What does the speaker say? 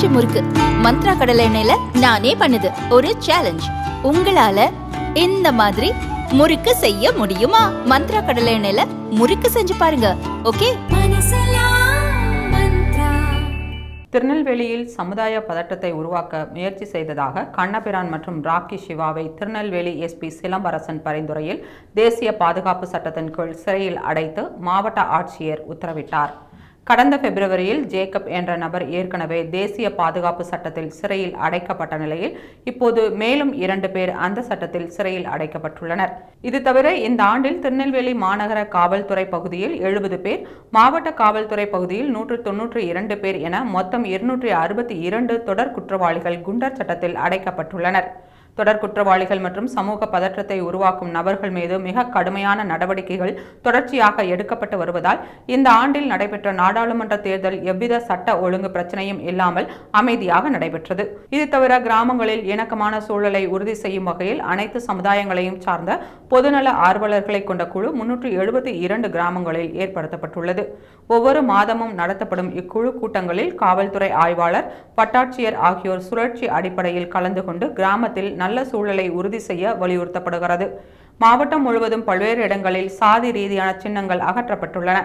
பட்டாம்பூச்சி முறுக்கு மந்த்ரா கடலை எண்ணெயில நானே பண்ணுது. ஒரு சேலஞ்ச், உங்களால இந்த மாதிரி முறுக்கு செய்ய முடியுமா? மந்த்ரா கடலை எண்ணெயில முறுக்கு செஞ்சு பாருங்க. ஓகே. திருநெல்வேலியில் சமுதாய பதட்டத்தை உருவாக்க முயற்சி செய்ததாக கண்ணபிரான் மற்றும் ராக்கி சிவாவை திருநெல்வேலி எஸ்பி சிலம்பரசன் பரிந்துரையில் தேசிய பாதுகாப்பு சட்டத்தின் கீழ் சிறையில் அடைத்து மாவட்ட ஆட்சியர் உத்தரவிட்டார். கடந்த பிப்ரவரியில் ஜேக்கப் என்ற நபர் ஏற்கனவே தேசிய பாதுகாப்பு சட்டத்தில் சிறையில் அடைக்கப்பட்ட நிலையில் இப்போது மேலும் 2 பேர் அந்த சட்டத்தில் சிறையில் அடைக்கப்பட்டுள்ளனர். இது தவிர இந்த ஆண்டில் திருநெல்வேலி மாநகர காவல்துறை பகுதியில் 70 பேர், மாவட்ட காவல்துறை பகுதியில் 192 பேர் என மொத்தம் 262 தொடர் குற்றவாளிகள் குண்டர் சட்டத்தில் அடைக்கப்பட்டுள்ளனர். தொடர் குற்றவாளிகள் மற்றும் சமூக பதற்றத்தை உருவாக்கும் நபர்கள் மீது மிக கடுமையான நடவடிக்கைகள் தொடர்ச்சியாக எடுக்கப்பட்டு வருவதால் இந்த ஆண்டில் நடைபெற்ற நாடாளுமன்ற தேர்தல் எவ்வித சட்ட ஒழுங்கு பிரச்சனையும் இல்லாமல் அமைதியாக நடைபெற்றது. இது தவிர கிராமங்களில் இணக்கமான சூழலை உறுதி செய்யும் வகையில் அனைத்து சமுதாயங்களையும் சார்ந்த பொதுநல ஆர்வலர்களை கொண்ட குழு 372 கிராமங்களில் ஏற்படுத்தப்பட்டுள்ளது. ஒவ்வொரு மாதமும் நடத்தப்படும் இக்குழு கூட்டங்களில் காவல்துறை ஆய்வாளர், வட்டாட்சியர் ஆகியோர் சுழற்சி அடிப்படையில் கலந்து கொண்டு கிராமத்தில் நல்ல சூழலை உறுதி செய்ய வலியுறுத்தப்படுகிறது. மாவட்டம் முழுவதும் பல்வேறு இடங்களில் சாதி ரீதியான சின்னங்கள் அகற்றப்பட்டுள்ளன.